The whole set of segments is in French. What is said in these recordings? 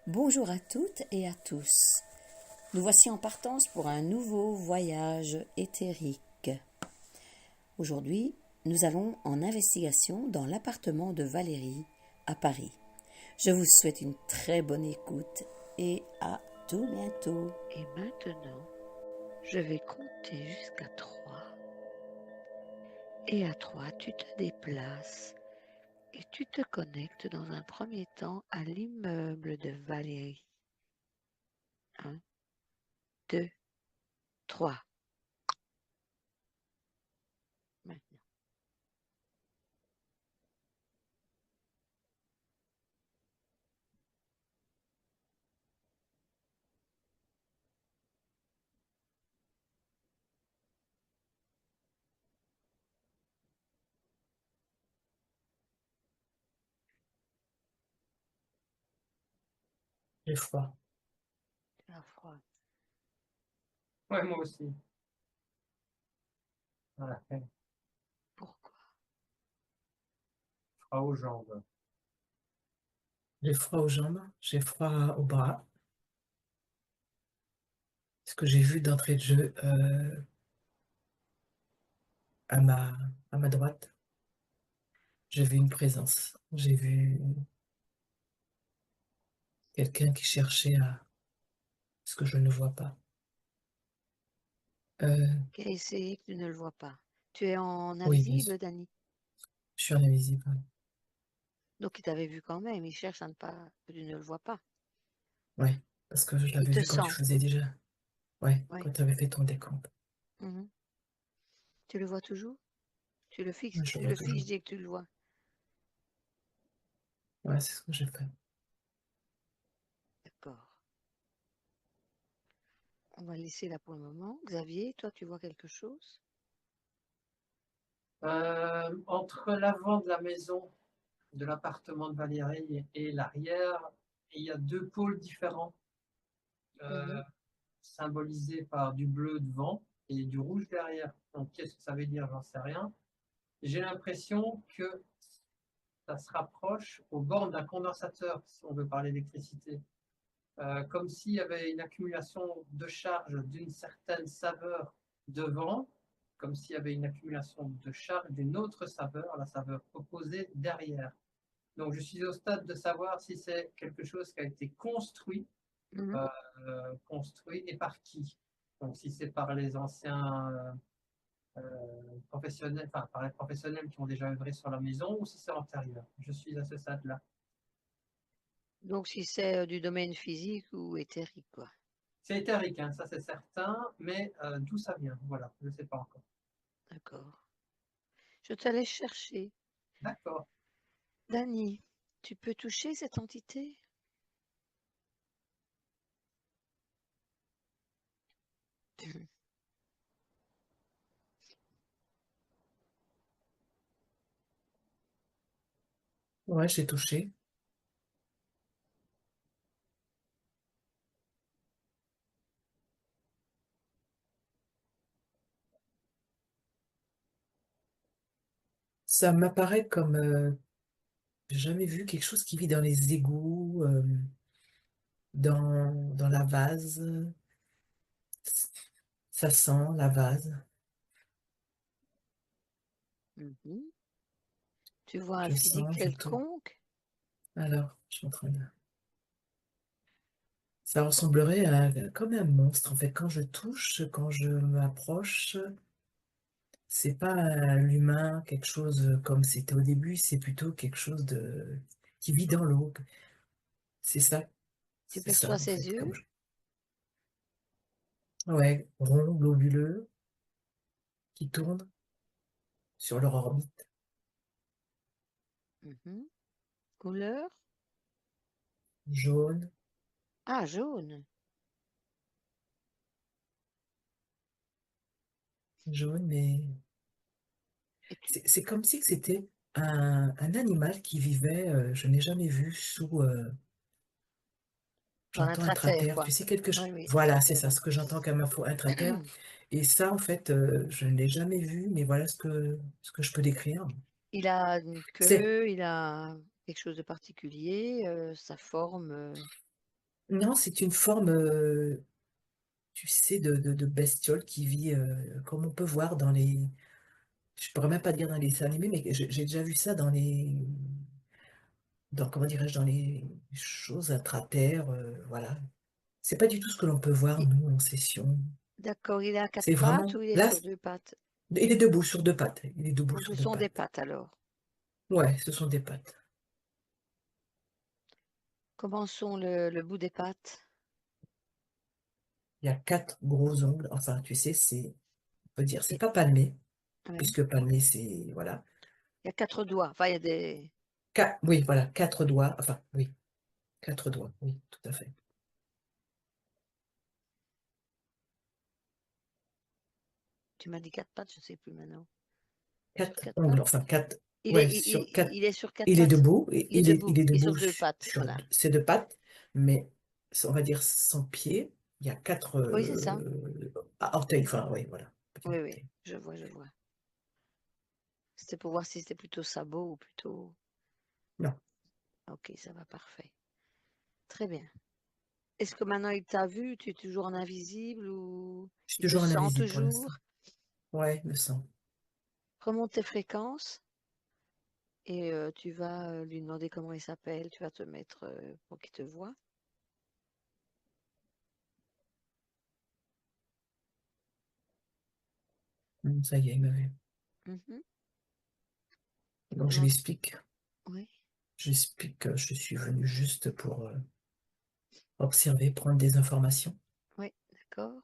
Bonjour à toutes et à tous. Nous voici en partance pour un nouveau voyage éthérique. Aujourd'hui, nous allons en investigation dans l'appartement de Valérie à Paris. Je vous souhaite une très bonne écoute et à tout bientôt. Et maintenant, je vais compter jusqu'à 3. Et à 3, tu te déplaces et tu te connectes dans un premier temps à l'immeuble de Valérie. 1, 2, 3. Maintenant. J'ai froid. Tu as froid. Ouais, moi aussi. Voilà, Pourquoi? froid aux jambes. J'ai froid aux jambes, j'ai froid aux bras. Ce que j'ai vu d'entrée de jeu à ma droite, j'ai vu une présence. J'ai vu quelqu'un qui cherchait à ce que je ne vois pas. Qui a essayé que tu ne le vois pas. Tu es en Oui, bien sûr. invisible, Dani. Je suis en invisible. Donc il t'avait vu quand même. Il cherche à ne pas que tu ne le vois pas. Ouais, parce que je Il l'avais te vu quand tu sent. faisais déjà. Ouais, Oui. quand tu avais fait ton décompte. Tu le vois toujours? Tu le fixes, Ouais, je tu le vois le toujours. fiches dès que tu le vois. Ouais, c'est ce que j'ai fait. D'accord. On va laisser là pour le moment. Xavier, toi, tu vois quelque chose? Entre l'avant de la maison, de l'appartement de Valérie et l'arrière, il y a deux pôles différents, Mhm. symbolisés par du bleu devant et du rouge derrière. Donc, qu'est-ce que ça veut dire? J'en sais rien. J'ai l'impression que ça se rapproche aux bornes d'un condensateur, si on veut parler d'électricité. Comme s'il y avait une accumulation de charge d'une certaine saveur devant, comme s'il y avait une accumulation de charge d'une autre saveur, la saveur opposée derrière. Donc je suis au stade de savoir si c'est quelque chose qui a été construit, Mhm. euh, construit et par qui. Donc si c'est par les anciens professionnels, enfin par les professionnels qui ont déjà œuvré sur la maison ou si c'est antérieur. Je suis à ce stade-là. Donc, si c'est du domaine physique ou éthérique, quoi. C'est éthérique, hein, ça c'est certain, mais d'où ça vient, voilà, je ne sais pas encore. D'accord. Je te laisse chercher. D'accord. Dani, tu peux toucher cette entité? Ouais, j'ai touché. Ça m'apparaît comme j'ai jamais vu quelque chose qui vit dans les égouts, dans la vase. Ça sent la vase. Mhm. Tu vois un Je physique sens, je tourne. quelconque? Alors, je suis en train de... Ça ressemblerait à comme un monstre. En fait, quand je touche, quand je m'approche, c'est pas l'humain, quelque chose comme c'était au début, c'est plutôt quelque chose de qui vit dans l'eau. C'est ça, Tu c'est ça perçois en ses fait. yeux? Ouais, rond, globuleux, qui tournent sur leur orbite. Mhm. Couleur? Jaune, Ah, jaune. jaune, mais Et tu... c'est comme si que c'était un animal qui vivait, je n'ai jamais vu sous, Dans j'entends l'intraterre, intraterre, quoi. tu sais, quelque chose. Oui, oui, Voilà, c'est intraterre. ça, ce que j'entends comme info intraterre. Et ça, en fait, je ne l'ai jamais vu, mais voilà ce que je peux décrire. Il a une C'est, queue, il a quelque chose de particulier, sa forme. Non, c'est une forme, tu sais, de bestiole qui vit, comme on peut voir dans les... Je pourrais même pas dire dans les dessins animés, mais j'ai déjà vu ça dans les... Dans, comment dirais-je, dans les choses intra-terre, voilà. C'est pas du tout ce que l'on peut voir, Il- nous, en session. D'accord, il est à C'est quatre pattes vraiment... ou il est Là, sur deux pattes? il est debout sur deux pattes. Il est debout Donc ce sur deux sont des pattes. pattes alors. Ouais, ce sont des pattes. Comment sont le bout des pattes? Il y a quatre gros ongles. Enfin, tu sais, c'est... On peut dire, c'est Et- pas palmé, ouais. puisque palmé, c'est... Voilà. Il y a quatre doigts. Enfin, il y a des... Oui, voilà, quatre doigts. Enfin, oui, quatre doigts. Oui, tout à fait. Tu m'as dit quatre pattes, je ne sais plus maintenant. Sur Quatre quatre ongles. pattes? Enfin, quatre... Il est, Ouais, il, sur quatre... il- il est sur quatre Il est pattes? debout. Il est debout. Il est Il est sur debout deux pattes. sur Voilà. ses deux pattes, mais on va dire sans pied. Il y a quatre Oui, c'est ça. orteils. Enfin, oui, voilà. On peut dire Oui, oui. orteils. Je vois, je vois. C'était pour voir si c'était plutôt sabot ou plutôt... Non, Ok, ça va, parfait. Très bien. Est-ce que maintenant il t'a vu? Tu es toujours en invisible ou je suis il te toujours en sent invisible pour l'instant. toujours? Ouais, le sang. Remonte tes fréquences et tu vas lui demander comment il s'appelle. Tu vas te mettre pour qu'il te voie. Ça y est, il m'a vu. Mhm. Donc, je lui Demande... explique. Oui, J'explique que je suis venu juste pour observer, prendre des informations. oui, d'accord.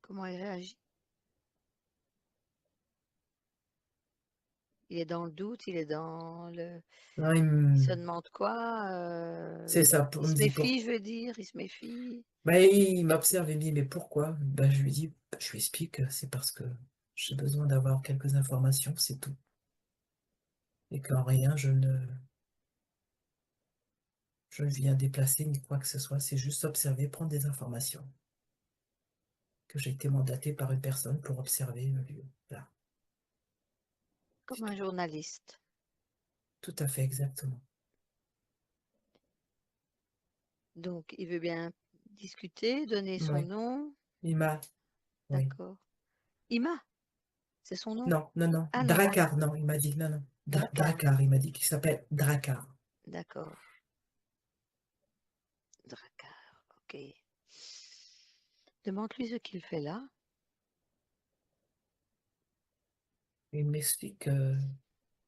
Comment il réagit? Il est dans le doute, il est dans le... Non, Il se demande quoi? c'est ça, Il il me se dit pour. méfie, je veux dire, il se méfie. Bah, il m'observe et me dit, mais pourquoi? Bah, je lui dis, je lui explique, c'est parce que j'ai besoin d'avoir quelques informations, c'est tout. Et qu'en rien, je ne viens déplacer ni quoi que ce soit, c'est juste observer, prendre des informations. Que j'ai été mandaté par une personne pour observer le lieu. Là, Comme un journaliste. tout à fait exactement. Donc, il veut bien discuter, donner son Oui, nom. il m'a, oui. D'accord. Ima, c'est son nom? Non, non, non, Ah non, Drakkar, non, il m'a dit, non, non, Drakkar. Drakkar, il m'a dit qu'il s'appelle Drakkar. D'accord. Drakkar, ok. Demande-lui ce qu'il fait là. Il m'explique que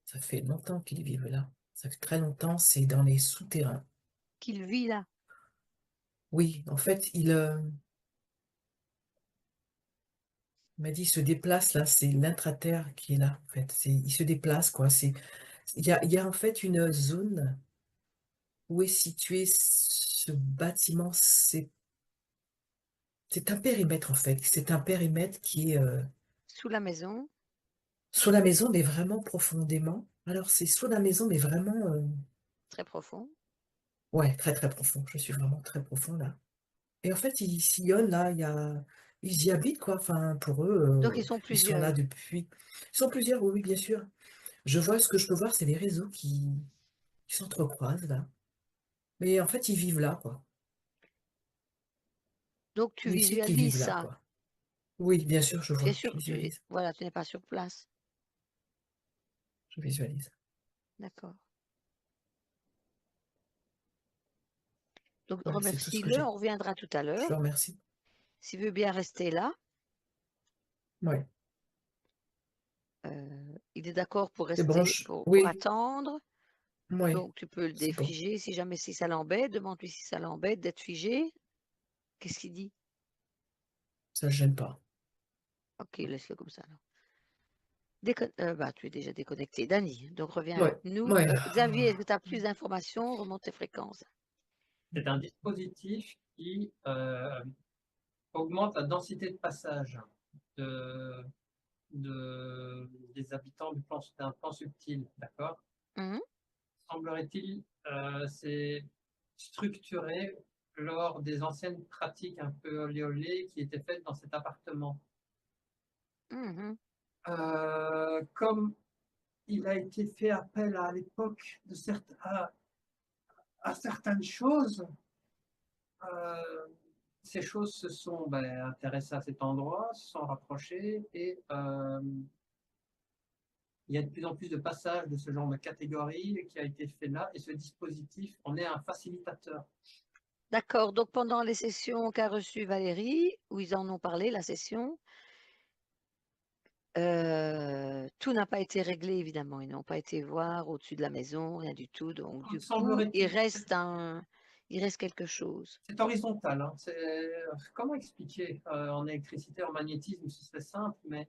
ça fait longtemps qu'ils vivent là. Ça fait très longtemps, c'est dans les souterrains. Qu'il vit là. Oui, en fait, il m'a dit, il se déplace là, c'est l'intraterre qui est là, en fait. Il se déplace, quoi. Il y a en fait une zone où est situé ce bâtiment. C'est un périmètre, en fait. C'est un périmètre qui est Sous la maison. sous la maison, mais vraiment profondément. Alors, c'est sous la maison, mais vraiment, Très profond. ouais, très, très profond. Je suis vraiment très profond là. Et en fait, ils sillonnent là, ils y habitent, quoi. Enfin, pour Donc ils eux, sont ils sont là plusieurs. depuis. Ils sont plusieurs, oui, oui, bien sûr. Ce que je peux voir, c'est les réseaux qui s'entrecroisent là. Mais en fait, ils vivent là, quoi. Donc tu Il m'explique qu'ils vivent visualises là, ça. quoi. Oui, bien sûr, je Tu es vois, je sûr, visualise, voilà, tu n'es pas sur place. je visualise. D'accord. Donc Ouais, c'est tout ce que remercie-le, j'ai. on reviendra tout à Je l'heure. le remercie. S'il veut bien rester là, Ouais. il est d'accord pour Les rester, branches, pour oui, attendre. ouais, Donc tu peux le c'est bon. défiger si jamais si ça l'embête. Demande-lui si ça l'embête d'être figé. Qu'est-ce qu'il dit? Ça ne gêne pas. Ok, laisse-le comme ça alors. Bah, tu es déjà déconnecté, Dani. Donc reviens avec Ouais, nous. ouais. Xavier, est-ce que tu as plus d'informations? Remonte tes fréquences. C'est un dispositif qui augmente la densité de passage de, des habitants d'un plan subtil, d'accord? Mhm, Semblerait-il, c'est structuré lors des anciennes pratiques un peu olé olé qui étaient faites dans cet appartement. mhm. Comme il a été fait appel à l'époque à certaines choses, ces choses se sont intéressées à cet endroit, se sont rapprochées et il y a de plus en plus de passages de ce genre de catégorie qui a été fait là et ce dispositif en est un facilitateur. D'accord. Donc, pendant les sessions qu'a reçues Valérie, où ils en ont parlé, la session, tout n'a pas été réglé, évidemment. Ils n'ont pas été voir au-dessus de la maison, rien du tout. Donc, du coup, il Semblerait-il, reste quelque chose. c'est horizontal. Hein. Comment expliquer en électricité, en magnétisme, ce serait simple, mais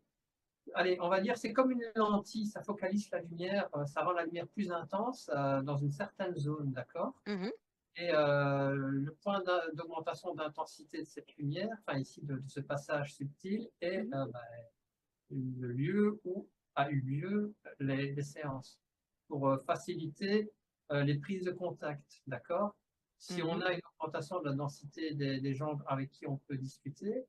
allez, on va dire c'est comme une lentille, ça focalise la lumière, ça rend la lumière plus intense dans une certaine zone, d'accord? Mhm. Et le point d'augmentation d'intensité de cette lumière, enfin ici de ce passage subtil, est Mhm. le lieu où a eu lieu les séances pour faciliter les prises de contact, d'accord? Si on Mhm. a une augmentation de la densité des gens avec qui on peut discuter,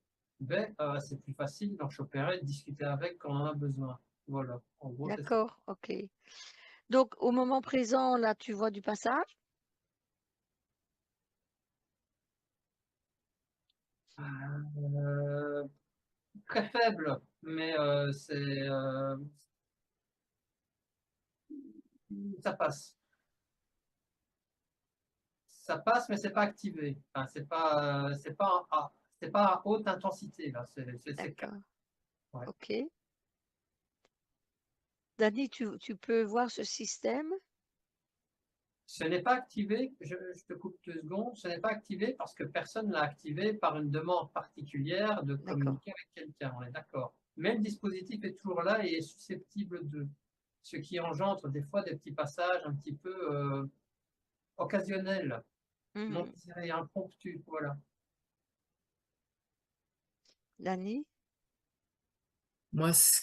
c'est plus facile d'en choper un et de discuter avec quand on en a besoin. Voilà, en gros, c'est ça. D'accord, ok. Donc, au moment présent, là, tu vois du passage? Euh, Très faible, mais ça passe. Ça passe, mais c'est pas activé. Enfin, c'est pas à haute intensité là. C'est calme. D'accord, Ouais. ok. Dani, tu peux voir ce système? Ce n'est pas activé. Je te coupe 2 secondes. Ce n'est pas activé parce que personne l'a activé par une demande particulière de D'accord, communiquer avec quelqu'un. On est d'accord. Mais le dispositif est toujours là et est susceptible de, ce qui engendre des fois des petits passages un petit peu occasionnels, non mhm. désirés, impromptus. Voilà. Dani? Moi, ce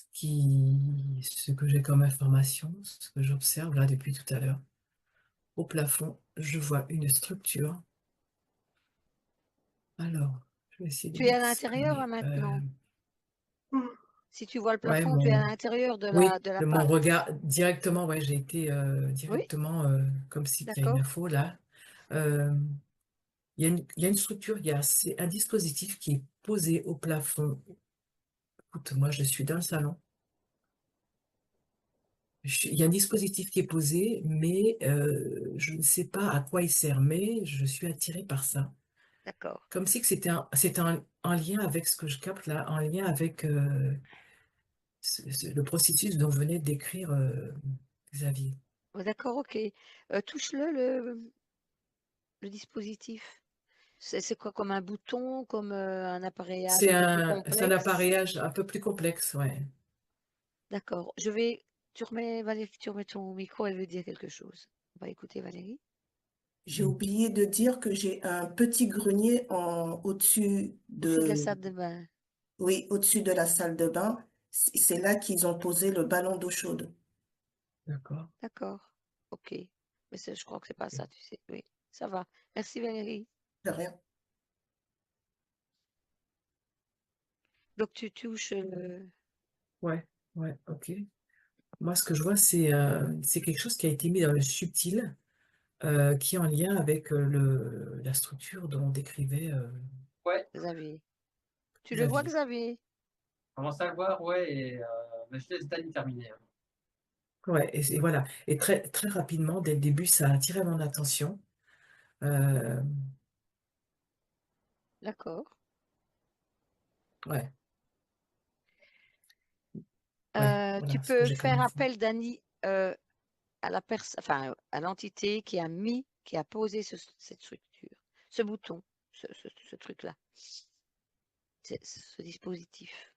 que j'ai comme information, ce que j'observe là depuis tout à l'heure, au plafond, je vois une structure. Alors, je vais essayer de Tu es à l'intérieur hein, m'exprimer. maintenant. Si tu vois le Ouais, plafond, tu es à l'intérieur de oui, la mon pâte. regard directement, ouais, j'ai été Oui, directement comme s'il y a une d'accord, info là. Euh, il y a une structure, c'est un dispositif qui est posé au plafond. Écoute, moi, je suis dans le salon. Il y a un dispositif qui est posé, mais je ne sais pas à quoi il sert, mais je suis attirée par ça. d'accord. Comme si que c'était un lien avec ce que je capte là, un lien avec le processus dont venait d'écrire Xavier. Oh, d'accord, ok. Touche-le, le dispositif. C'est quoi, comme un bouton, comme un appareillage un peu plus C'est un complexe? appareillage un peu plus complexe, ouais. D'accord. Tu remets, Valérie, tu remets ton micro, elle veut dire quelque chose. On va écouter Valérie. J'ai oublié de dire que j'ai un petit grenier Au-dessus de la salle de bain. oui, au-dessus de la salle de bain. C'est là qu'ils ont posé le ballon d'eau chaude. D'accord. D'accord. Ok. Mais je crois que c'est pas ça, tu sais. Oui, ça va. Merci Valérie. De rien. Donc tu touches Ouais, ouais, ok. Moi, ce que je vois, c'est quelque chose qui a été mis dans le subtil, qui est en lien avec la structure dont décrivait Ouais, Xavier. Tu le vois, Xavier. Xavier? on commence à le voir, ouais, et je laisse Dani terminer. Hein. Ouais, et voilà. Et très, très rapidement, dès le début, ça a attiré mon attention. Euh, D'accord. ouais, ouais, Tu voilà ce que peux j'ai comme faire info. appel, Dani, enfin, à l'entité qui a posé cette structure, ce bouton, ce truc-là, ce dispositif,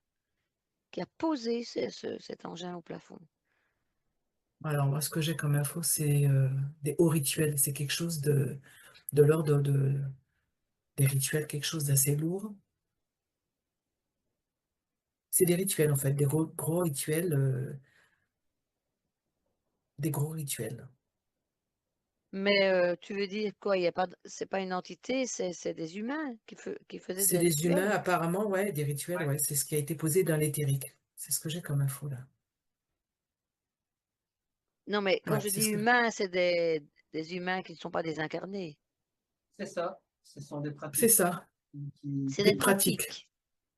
qui a posé cet engin au plafond. Alors, moi, ce que j'ai comme info, c'est des hauts rituels. C'est quelque chose de l'ordre des rituels, quelque chose d'assez lourd. C'est des rituels, en fait, des gros rituels, des gros rituels. Mais tu veux dire quoi? Il y a pas, c'est pas une entité, c'est des humains qui faisaient C'est des des humains, rituels. apparemment, ouais, des rituels, Ouais. ouais, c'est ce qui a été posé dans l'éthérique. C'est ce que j'ai comme info, là. Non, mais quand Ouais, je c'est dis ce que... humains, c'est des humains qui ne sont pas désincarnés. C'est ça. Ce sont des C'est pratiques ça, C'est des des pratiques. pratiques.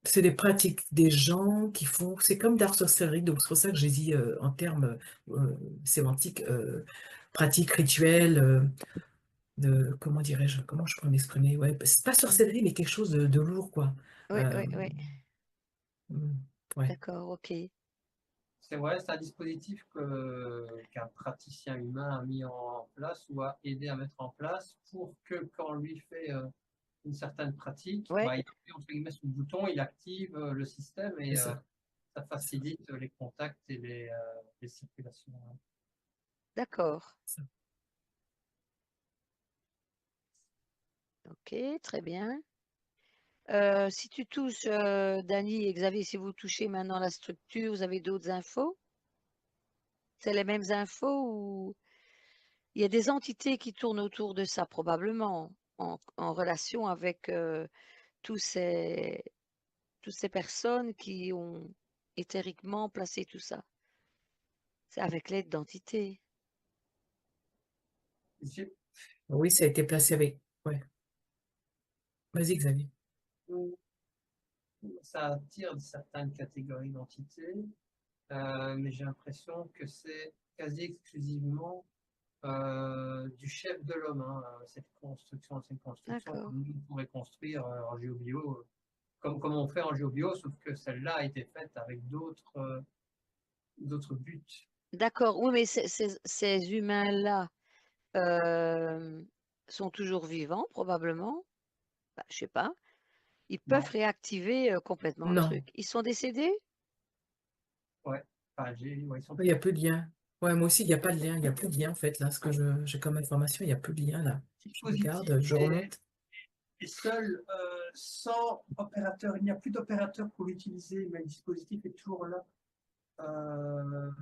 C'est des pratiques des gens qui font. C'est comme d'art sorcellerie, donc c'est pour ça que j'ai dit en termes sémantiques, pratique, rituel, comment dirais-je, comment je pourrais m'exprimer? Ouais, c'est pas Mm. sorcellerie, mais quelque chose de lourd, quoi. Oui, Euh, oui, oui. mm, ouais, D'accord, ok. C'est vrai, c'est un dispositif qu'un praticien humain a mis en place ou a aidé à mettre en place pour que quand on lui fait une certaine pratique, Ouais, bah, il appuie entre guillemets sur le bouton, il active le système c'est et ça. ça facilite les contacts et les circulations. Hein. d'accord. ça. Ok, très bien. Si tu touches, Dany et Xavier, si vous touchez maintenant la structure, vous avez d'autres infos? C'est les mêmes infos ou il y a des entités qui tournent autour de ça, probablement, en relation avec tous ces, toutes ces personnes qui ont éthériquement placé tout ça. C'est avec l'aide d'entités. J'ai- Oui, ça a été placé avec. Ouais. Vas-y, Xavier. Ça attire certaines catégories d'entités, mais j'ai l'impression que c'est quasi exclusivement du chef de l'homme, hein, cette construction. C'est une construction D'accord. comme nous on pourrait construire en géobio, comme on fait en géobio, sauf que celle-là a été faite avec d'autres buts. D'accord, oui, mais ces humains-là euh, sont toujours vivants, probablement. Bah, je sais pas. Ils peuvent Non, réactiver complètement le Non, truc. Ils sont décédés? ouais, enfin, ouais, ils sont il n'y a plus de lien. Ouais, moi aussi, il n'y a pas de lien. Il n'y a plus de lien, en fait, là. Ce que j'ai comme information, il n'y a plus de lien, là. Je positifs regarde, je remonte. et seul sans opérateur, il n'y a plus d'opérateur pour l'utiliser, mais le dispositif est toujours là.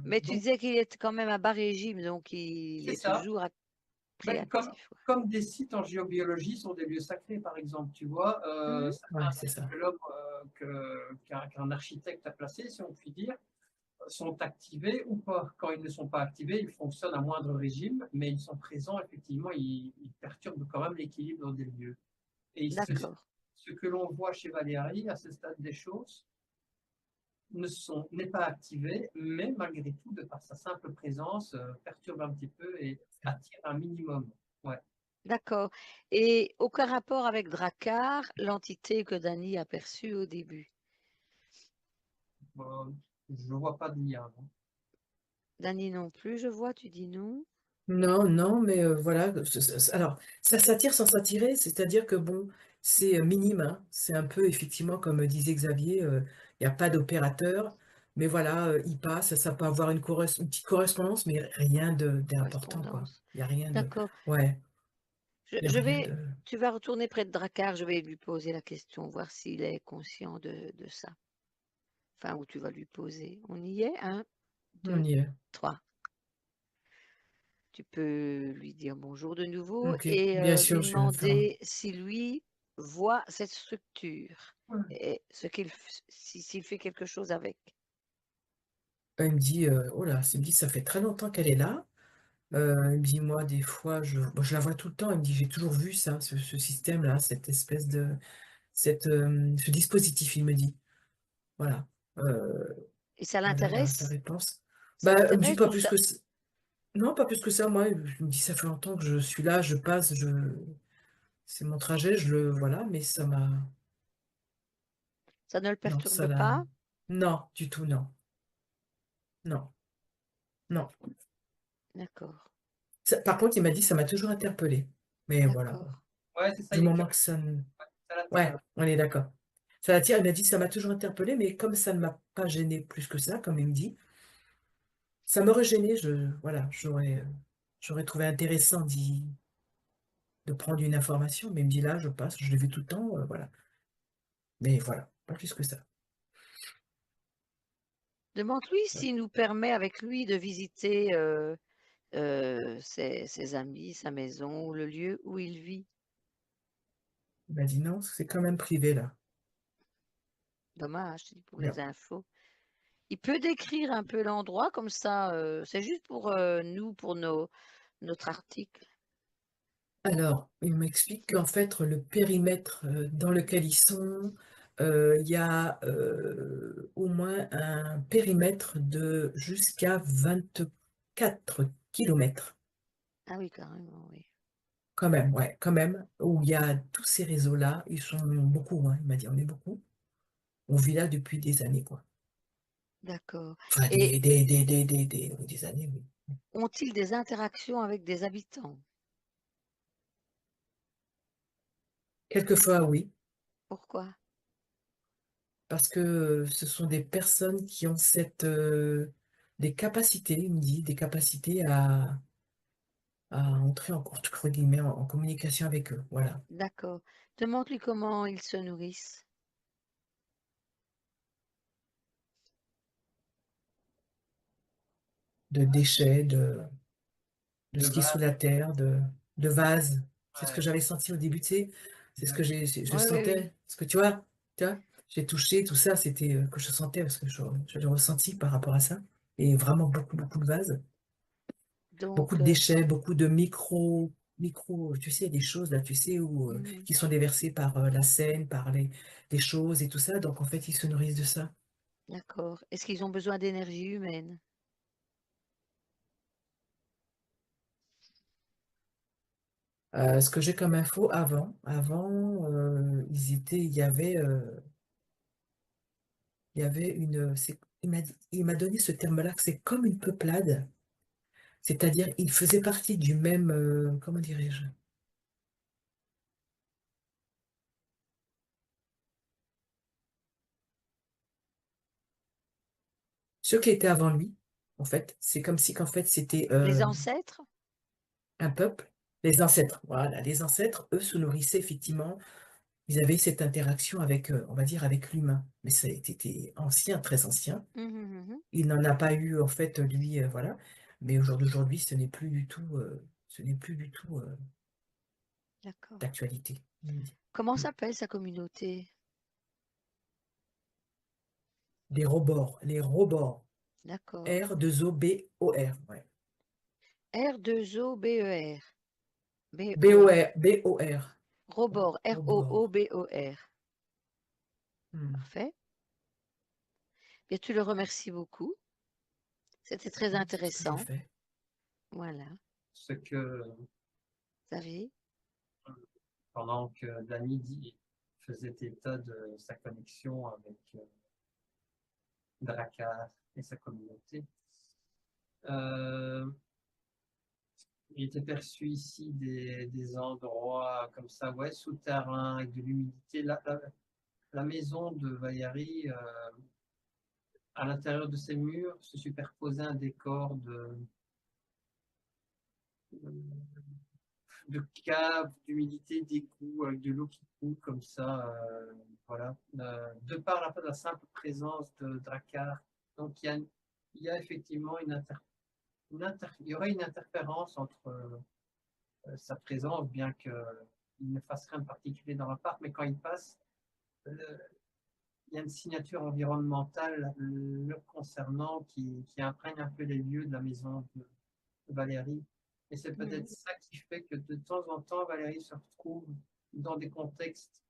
Mais tu Donc, disais qu'il est quand même à bas régime, donc il c'est est ça. toujours Ben, réactif. Ouais. comme des sites en géobiologie sont des lieux sacrés, par exemple, tu vois, Mhm. certains Ouais, c'est sites ça. que l'homme, qu'un architecte a placés, si on peut dire, sont activés ou pas. Quand ils ne sont pas activés, ils fonctionnent à moindre régime, mais ils sont présents, effectivement, ils perturbent quand même l'équilibre des lieux. Et D'accord, ce que l'on voit chez Valérie, à ce stade des choses, n'est pas activé, mais malgré tout, de par sa simple présence, perturbe un petit peu et attire un minimum. Ouais. d'accord. Et aucun rapport avec Drakkar, l'entité que Dany a perçue au début. Je ne vois pas de lien. Non. Dany non plus, je vois, tu dis non. Non, non, mais voilà. Alors, ça s'attire sans s'attirer, c'est-à-dire que bon, c'est minime, hein. C'est un peu, effectivement, comme disait Xavier, il n'y a pas d'opérateur, mais voilà, il passe, ça peut avoir une petite correspondance, mais rien d'important, quoi. Correspondance. Il n'y a rien de. D'accord. Ouais, il n'y a Je rien de. vais, tu vas retourner près de Drakkar, je vais lui poser la question, voir s'il est conscient de ça. Enfin, où tu vas lui poser. On y est? Un, On deux, y est. trois. Tu peux lui dire bonjour de nouveau Ok, et bien lui sûr, je vais le faire. demander si lui voit cette structure Ouais. et s'il fait quelque chose avec. Il me dit, oh là, il me dit, ça fait très longtemps qu'elle est là. Il me dit, moi, des fois, bon, je la vois tout le temps. Il me dit, j'ai toujours vu ça, ce système-là, cette espèce de, ce dispositif, il me dit. Voilà. Euh, Et ça voilà sa l'intéresse? réponse. Ça Bah, il me dit l'intéresse pas ou plus ça? que ça. Non, pas plus que ça. Moi, il me dit, ça fait longtemps que je suis là, je passe, c'est mon trajet, voilà, mais ça m'a, Ça ne le non, ça perturbe l'a, pas? non, du tout, non, non, non. D'accord, Par contre, il m'a dit, ça m'a toujours interpellé. Mais voilà, d'accord. Ouais, c'est ça, du il est moment curieux, que ça ne. ça l'attire. Ouais, on est d'accord. Ça l'attire, il m'a dit, ça m'a toujours interpellé, mais comme ça ne m'a pas gêné plus que ça, comme il me dit, ça m'aurait gêné, voilà, j'aurais trouvé intéressant de prendre une information, mais il me dit là, je passe, je l'ai vu tout le temps, voilà. Mais voilà, pas plus que ça. Demande-lui Ouais. s'il nous permet avec lui de visiter ses amis, sa maison, ou le lieu où il vit. Il m'a dit non, c'est quand même privé là. Dommage, je te dis, pour Non. les infos. Il peut décrire un peu l'endroit comme ça. C'est juste pour nous, pour notre article. Alors, il m'explique qu'en fait, le périmètre dans lequel ils sont, il y a au moins un périmètre de jusqu'à 24 kilomètres. Ah oui, carrément, oui. Quand même, ouais, quand même, où il y a tous ces réseaux-là. Ils sont beaucoup, hein, il m'a dit, on est beaucoup. On vit là depuis des années, quoi. D'accord. Enfin, Et des années, oui. ont-ils des interactions avec des habitants? Quelquefois, oui, Pourquoi? parce que ce sont des personnes qui ont des capacités, il me dit, des capacités à entrer entre guillemets, en communication avec eux, voilà. D'accord. Demande-lui comment ils se nourrissent. De déchets, de De ce qui est sous base, la terre, de vases. C'est ce que ouais. j'avais senti au début, tu sais. C'est ce que je Oui, oui, oui. sentais. Parce que tu vois, j'ai touché tout ça, c'était que je sentais, parce que je l'ai ressenti par rapport à ça. Et vraiment beaucoup, beaucoup de vases. Beaucoup Donc, de déchets, beaucoup de micro, tu sais, des choses là, tu sais, mhm, qui sont déversées par la Seine, par les choses et tout ça. Donc en fait, ils se nourrissent de ça. d'accord. Est-ce qu'ils ont besoin d'énergie humaine? Ce que j'ai comme info avant, il y avait il m'a donné ce terme-là, que c'est comme une peuplade, c'est-à-dire il faisait partie du même, comment dirais-je, ceux qui étaient avant lui, en fait, c'est comme si qu'en fait c'était Les ancêtres? un peuple, les ancêtres, voilà, les ancêtres, eux, se nourrissaient effectivement, ils avaient cette interaction avec, on va dire, avec l'humain, mais ça a été ancien, très ancien. Mhm, mhm. Il n'en a pas eu, en fait, lui, voilà. Mais au jour d'aujourd'hui, ce n'est plus du tout D'accord. d'actualité. Comment s'appelle sa communauté? Les robords, les robords. D'accord. R-2-O-B-O-R, ouais. R2OBER. B-O. B-O-R, B-O-R. Robor. Robord. R-O-O-B-O-R. Hmm. Parfait. Bien, tu le remercies beaucoup. C'était très Oui, c'est ce que je intéressant. fais. Voilà. Ce que Xavier? pendant que faisait état de sa connexion avec Drakkar et sa communauté, euh, il était perçu ici des endroits comme ça, ouais, souterrains, avec de l'humidité. La maison de Valérie, à l'intérieur de ses murs, se superposait un décor de caves, d'humidité, d'égouts, avec de l'eau qui coule comme ça. Voilà. De par la simple présence de Drakkar. Donc il y a effectivement il y aurait une interférence entre sa présence, bien qu'il ne fasse rien de particulier dans l'appart, mais quand il passe, euh, il y a une signature environnementale le concernant qui imprègne un peu les lieux de la maison de Valérie. Et c'est peut-être Mhm. ça qui fait que de temps en temps, Valérie se retrouve dans des contextes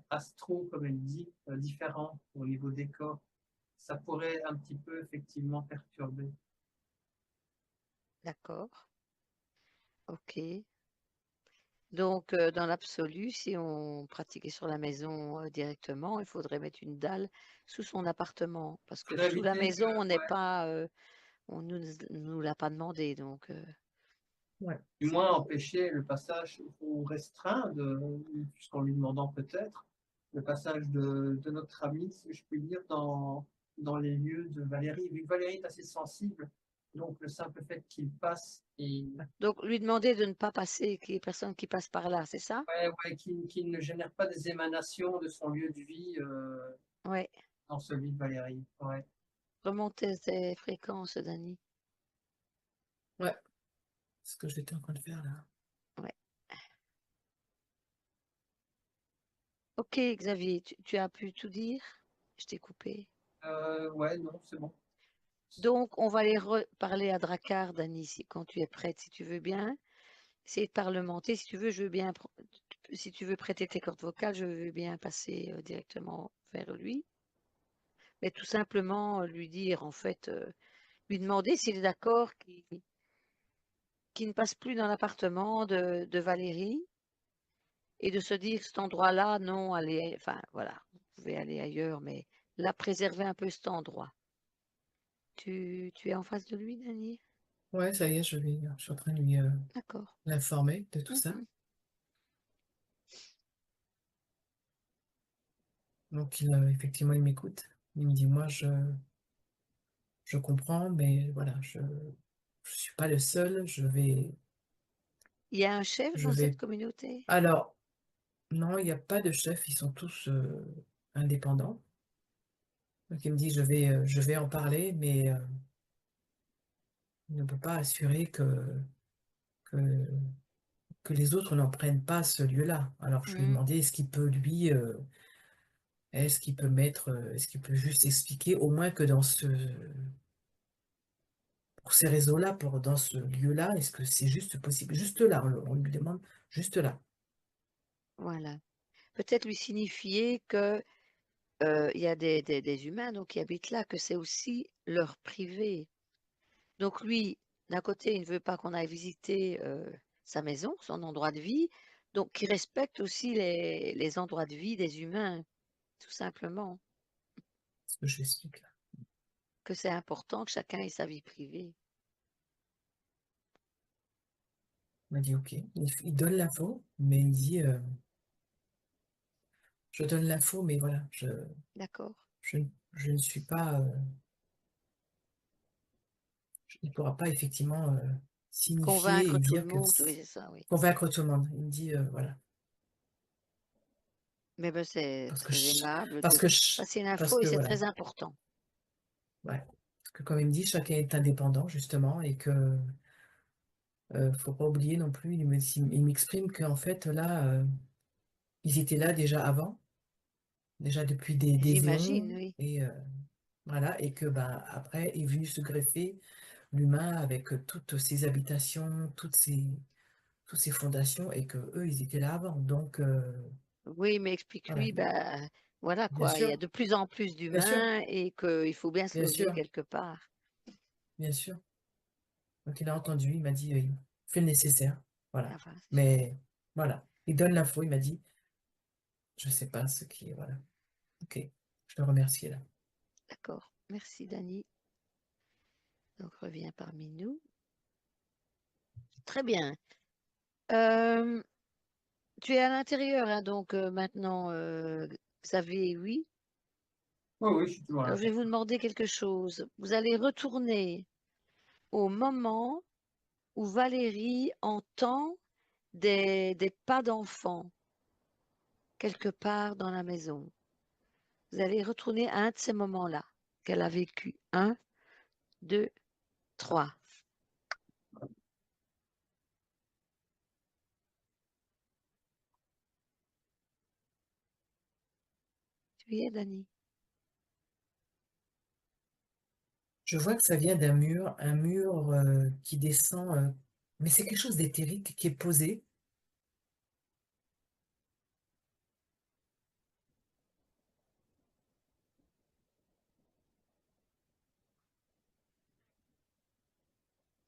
astro, comme elle dit, différents au niveau des corps. Ça pourrait un petit peu effectivement perturber. D'accord. OK. Donc, dans l'absolu, si on pratiquait sur la maison directement, il faudrait mettre une dalle sous son appartement. Parce Il que faudrait sous la éviter que, maison, on n'est ouais, pas, on nous l'a pas demandé. Donc, Ouais. du moins empêcher le passage ou restreindre, puisqu'en lui demandant peut-être, le passage de notre ami, si je puis dire, dans les lieux de Valérie. Vu que Valérie est assez sensible, donc le simple fait qu'il passe et donc, lui demander de ne pas passer, qu'il n'y ait personne qui passe par là, c'est ça? ouais, ouais, qu'il ne génère pas des émanations de son lieu de vie Oui. dans celui de Valérie. Ouais. Remonter ses fréquences, Dani. Ouais, c'est ce que j'étais en train de faire là. Ouais. Ok, Xavier, tu as pu tout dire? Je t'ai coupé. Ouais, non, c'est bon. Donc, on va aller reparler à Drakkar, Dani, quand tu es prête, si tu veux bien. essayer de parlementer. Si tu veux, je veux bien, si tu veux prêter tes cordes vocales, je veux bien passer directement vers lui. Mais tout simplement lui dire, en fait, lui demander s'il est d'accord qu'il ne passe plus dans l'appartement de Valérie et de se dire cet endroit-là, non, allez, enfin voilà, vous pouvez aller ailleurs, mais là, préserver un peu cet endroit. Tu es en face de lui, Dani? Ouais, ça y est, je suis en train de lui D'accord. l'informer de tout ça. Mhm. Donc, effectivement, il m'écoute. Il me dit, moi, je comprends, mais voilà, je suis pas le seul. Il y a un chef Je dans cette vais. communauté? Alors, non, il n'y a pas de chef. Ils sont tous indépendants. Donc, il me dit, je vais en parler, mais il ne peut pas assurer que, que les autres n'en prennent pas ce lieu-là. Alors, je lui ai Mhm. demandé, est-ce qu'il peut juste expliquer, au moins que pour ces réseaux-là, dans ce lieu-là, est-ce que c'est juste possible? Juste là, on lui demande juste là. Voilà. Peut-être lui signifier que il y a des humains donc, qui habitent là, que c'est aussi leur privé. Donc lui, d'un côté, il ne veut pas qu'on aille visiter sa maison, son endroit de vie, donc il respecte aussi les endroits de vie des humains, tout simplement, Ce que je lui explique là. que c'est important que chacun ait sa vie privée. Il m'a dit OK. Il donne l'info, mais il me dit je donne l'info, mais voilà, D'accord? je, je ne suis pas. Il ne pourra pas effectivement signifier Convaincre et tout le dire monde, oui, c'est ça, oui. convaincre tout le monde. Il me dit voilà. Mais ben, c'est Parce que très je- aimable parce de que je- passer parce l'info et que c'est voilà. très important. Ouais. Parce que comme il me dit, chacun est indépendant, justement, et que faut pas oublier non plus, il m'exprime qu'en fait, là, ils étaient là déjà avant, déjà depuis des J'imagine, éons, oui. et voilà, et que bah, après est venu se greffer l'humain avec toutes ses habitations, toutes ses fondations, et que eux, ils étaient là avant. Donc, Oui, mais voilà, explique-lui, ben, voilà bien quoi, il y a sûr, de plus en plus bien sûr, d'humains et qu'il faut bien se bien loger sûr, quelque part. bien sûr. Donc, il a entendu, il m'a dit, il fait le nécessaire, voilà. Enfin, c'est chouette. Mais voilà, il donne l'info, il m'a dit, je sais pas ce qui est, voilà. Ok, je te remercie là. D'accord. Merci, Dani. Donc, reviens parmi nous. Très bien. Euh, Tu es à l'intérieur, hein, donc maintenant, Xavier, oui. Oui, oui, je suis toujours Alors, là. je vais vous demander quelque chose. Vous allez retourner au moment où Valérie entend des pas d'enfants quelque part dans la maison. Vous allez retourner à un de ces moments-là qu'elle a vécu. Un, deux, trois. Tu y es, Dani? Je vois que ça vient un mur qui descend, mais c'est quelque chose d'éthérique qui est posé.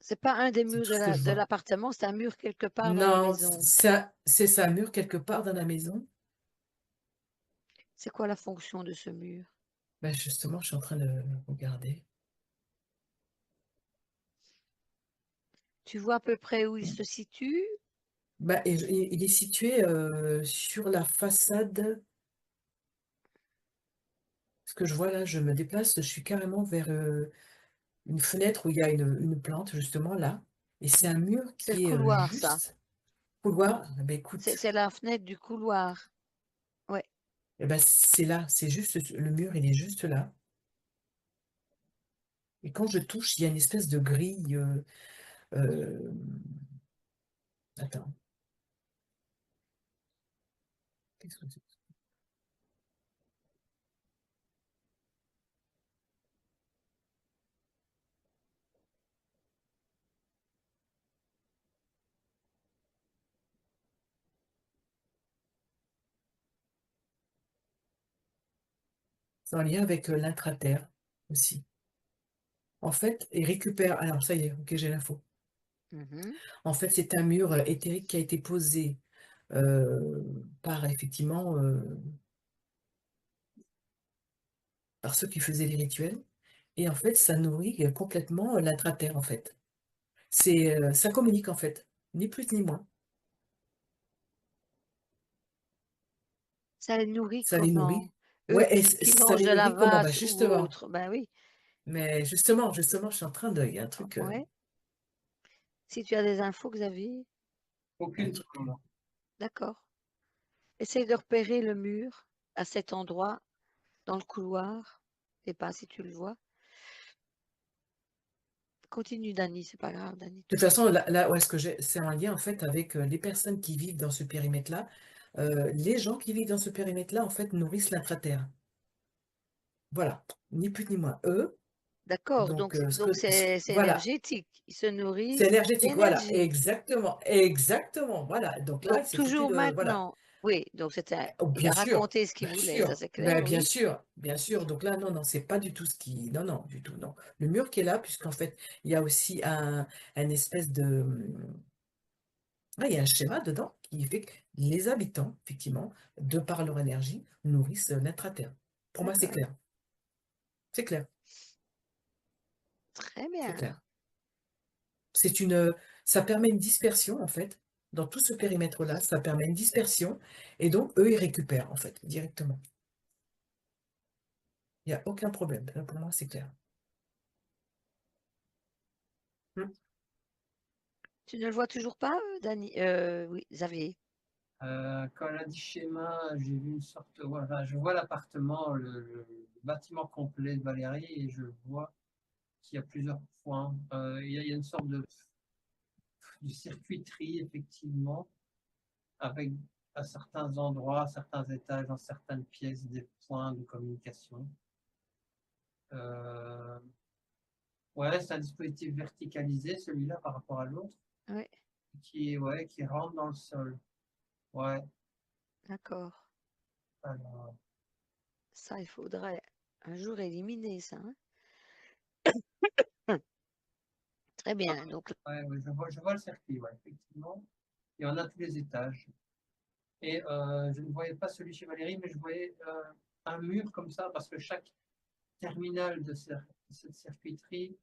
C'est pas un des C'est murs tout ce que je de vois. l'appartement, c'est un mur quelque part dans la Non, maison. c'est ça, un mur quelque part dans la maison. C'est quoi la fonction de ce mur? Ben justement, je suis en train de regarder. Tu vois à peu près où il se situe? Ben, il est situé sur la façade. Ce que je vois là, je me déplace, je suis carrément vers une fenêtre où il y a une plante, justement là. Et c'est un mur C'est le qui est couloir, ça. juste couloir. Eh ben, écoute, C'est la fenêtre du couloir. Ouais. eh ben, c'est là, c'est juste, le mur, il est juste là. Et quand je touche, il y a une espèce de grille. Euh, attends, qu'est-ce que c'est? C'est en lien avec l'intraterre aussi. En fait, il récupère. Alors, ça y est, ok, j'ai l'info. Mhm. En fait, c'est un mur éthérique qui a été posé par effectivement par ceux qui faisaient les rituels. Et en fait, ça nourrit complètement l'intraterre, en fait. Ça communique, en fait, ni plus ni moins. Ça les nourrit Ça les comment? nourrit. Eux Ouais, et qui ça mangent les de la nourrit comment? Bah vase ou justement. autre, ben oui, Mais justement, je suis en train de. Il y a ouais. Si tu as des infos, Xavier, un Aucune truc. pour le moment. d'accord. Essaye de repérer le mur à cet endroit, dans le couloir. Je sais pas si tu le vois. Continue, Dani, c'est pas grave, Dani. De toute façon, là où est-ce que c'est en lien en fait avec les personnes qui vivent dans ce périmètre-là. Les gens qui vivent dans ce périmètre-là, en fait, nourrissent l'intraterre. Voilà, ni plus ni moins. Eux, D'accord, donc, donc c'est voilà, énergétique. Ils se c'est nourrissent énergétique, voilà, d'énergie. exactement, exactement, voilà. Donc là, Donc il s'est foutu toujours de, voilà. maintenant. Oui, donc Oh, il a bien raconté ce qu'il voulait, ça sûr, c'est ben, clair, oui. bien sûr. Donc là, non, non, c'est pas du tout ce qui, non, non, du tout, non. Le mur qui est là, puisqu'en fait, il y a aussi un espèce de, il y a un schéma dedans qui fait que les habitants, effectivement, de par leur énergie, nourrissent l'intra-terre. Pour moi, c'est D'accord, clair. C'est clair. très C'est bien. clair. C'est une, ça permet une dispersion, en fait. Dans tout ce périmètre-là, ça permet une dispersion. Et donc, eux, ils récupèrent, en fait, directement. Il n'y a aucun problème. Là, pour moi, c'est clair. Hmm. Tu ne le vois toujours pas, Dani? Oui, Xavier. Quand elle a dit schéma, j'ai vu une sorte, voilà, je vois l'appartement, le bâtiment complet de Valérie et je vois qu'il y a plusieurs points. Il y a une sorte de circuiterie, effectivement, avec à certains endroits, à certains étages, dans certaines pièces, des points de communication. Euh, ouais, c'est un dispositif verticalisé, celui-là, par rapport à l'autre, Oui, ouais, qui rentre dans le sol. Ouais, d'accord. alors, Ça, il faudrait un jour éliminer ça, hein. Très bien. Donc, ouais, ouais, je vois le circuit, ouais, effectivement. Il y en a tous les étages. Et je ne voyais pas celui chez Valérie, mais je voyais un mur comme ça, parce que chaque terminal de cette circuiterie,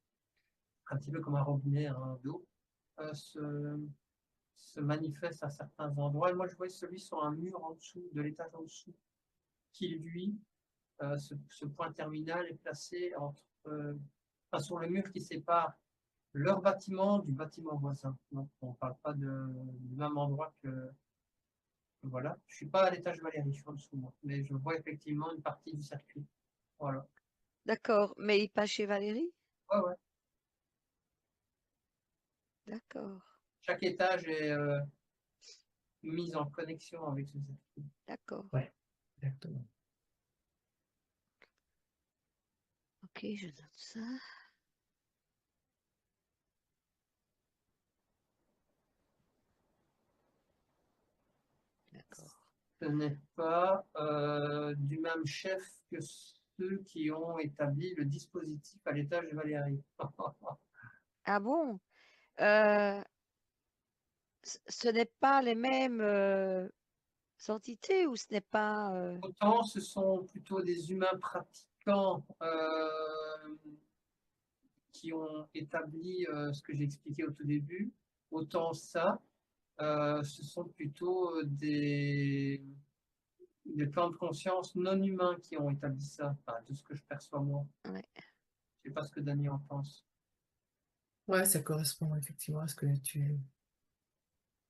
un petit peu comme un robinet hein, d'eau, euh, se, se manifeste à certains endroits. Et moi, je voyais celui sur un mur en dessous, de l'étage en dessous, qui lui, ce point terminal est placé enfin, sur le mur qui sépare leur bâtiment du bâtiment voisin. Donc, on ne parle pas du même endroit que. Voilà. Je ne suis pas à l'étage Valérie, je suis en dessous, moi. Mais je vois effectivement une partie du circuit. Voilà. d'accord. Mais il passe chez Valérie? Ouais, ouais. D'accord, Chaque étage est mis en connexion avec ce circuit. d'accord. Ouais, exactement. Ok, je note ça. D'accord. Ce n'est pas du même chef que ceux qui ont établi le dispositif à l'étage de Valérie. Ah bon? Ce n'est pas les mêmes entités ou ce n'est pas... Autant ce sont plutôt des humains pratiquants qui ont établi ce que j'ai expliqué au tout début, autant ça, ce sont plutôt des plans de conscience non humains qui ont établi ça, enfin, de ce que je perçois moi. Ouais. Je ne sais pas ce que Dany en pense. Ouais, ça correspond effectivement à ce que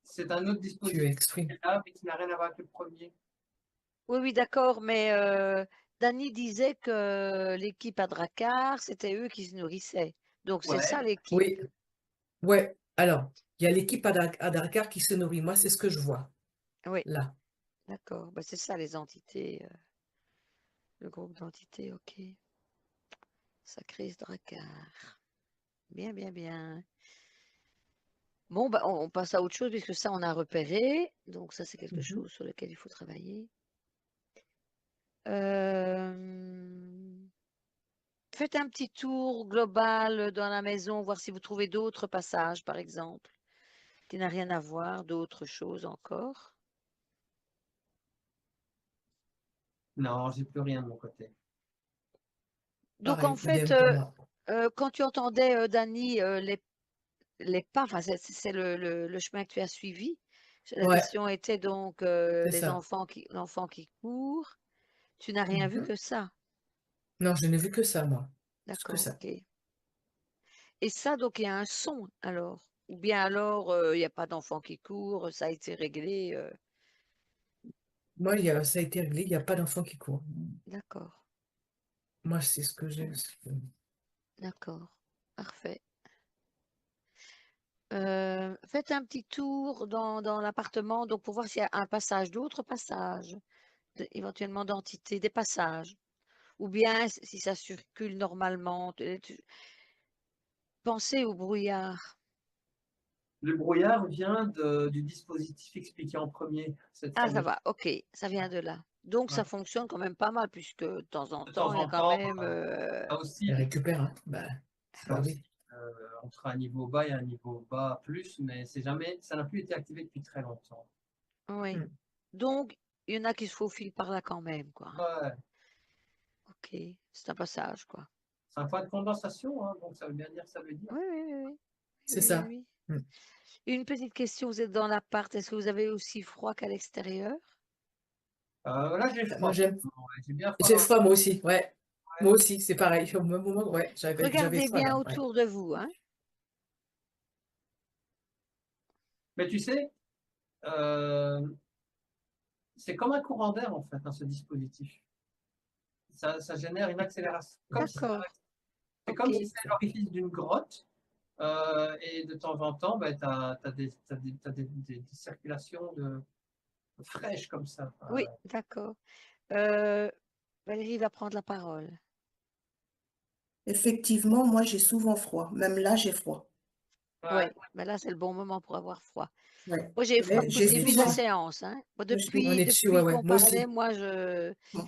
C'est un autre tu dispositif qui exprimes. est là, mais qui n'a rien à voir avec le premier. Oui, oui, d'accord, mais Dany disait que l'équipe à Drakkar, c'était eux qui se nourrissaient. Donc c'est ça Ouais, l'équipe. Oui, ouais. Alors, il y a l'équipe à Dakar qui se nourrit. Moi, c'est ce que je vois, Oui, là. d'accord. Bah, c'est ça les entités, le groupe d'entités, ok. Sacré Drakkar. Bien, bien, bien. Bon, bah, on passe à autre chose puisque ça, on a repéré. Donc ça, c'est quelque Mhm. chose sur lequel il faut travailler. Faites un petit tour global dans la maison, voir si vous trouvez d'autres passages, par exemple, qui n'a rien à voir, d'autres choses encore. Non, j'ai plus rien de mon côté. Donc, en Pareil, fait, idem pour moi. quand tu entendais, Dani, les pas, enfin, c'est le chemin que tu as suivi. La Ouais, question était donc c'est ça. l'enfant qui court. Tu n'as rien vu Mhm. que ça. Non, je n'ai vu que ça, moi. Que D'accord, ça. ok. Et ça, donc, il y a un son, alors. Ou bien alors, il n'y a pas d'enfant qui court, ça a été réglé. Moi, ça a été réglé, il n'y a pas d'enfant qui court. D'accord, Moi, c'est ce que j'ai. d'accord. Parfait. Faites un petit tour dans l'appartement, donc pour voir s'il y a un passage, d'autres passages, éventuellement d'entités, des passages. Ou bien si ça circule normalement. Pensez au brouillard. Le brouillard vient du dispositif expliqué en premier, cette Ah, ça fameuse. va, ok, ça vient de là. Donc ça Ouais. fonctionne quand même pas mal, puisque de temps en De temps, temps il y a en quand temps, même. ça aussi, Elle récupère, hein. ça Bah aussi oui. entre un niveau bas et un niveau bas plus, mais c'est jamais, ça n'a plus été activé depuis très longtemps. Oui. Mm. Donc, il y en a qui se faufilent par là quand même, quoi. Ouais. Ok, c'est un passage, quoi. C'est un point de condensation, hein, donc ça veut bien dire, ça veut dire. Oui, oui, oui, oui. C'est Oui, oui, ça. oui. Mm. Une petite question, vous êtes dans l'appart, est-ce que vous avez aussi froid qu'à l'extérieur? Là, j'ai Moi, froid. j'aime. Ouais, j'ai bien froid J'ai dans le froid, moi aussi. Ouais. ouais. Moi aussi, c'est pareil. Au même moment, ouais. J'avais Regardez froid bien là. Ouais. autour de vous, hein. Mais tu sais, euh, c'est comme un courant d'air en fait, hein, ce dispositif. Ça génère une accélération, D'accord, c'est ok. comme si c'était l'orifice d'une grotte. Et de temps en temps, ben, tu as, des circulations fraîches comme ça. Oui, d'accord. Euh, Valérie va prendre la parole. Effectivement, moi, j'ai souvent froid. Même là, j'ai froid. Ouais. Oui, mais là, c'est le bon moment pour avoir froid. Ouais. Moi, j'ai froid Mais depuis le j'ai On est début de la souvent. dessus. séance, hein. Moi, On est dessus, ouais, depuis ouais. qu'on Moi parlait, aussi. moi, je... Ouais,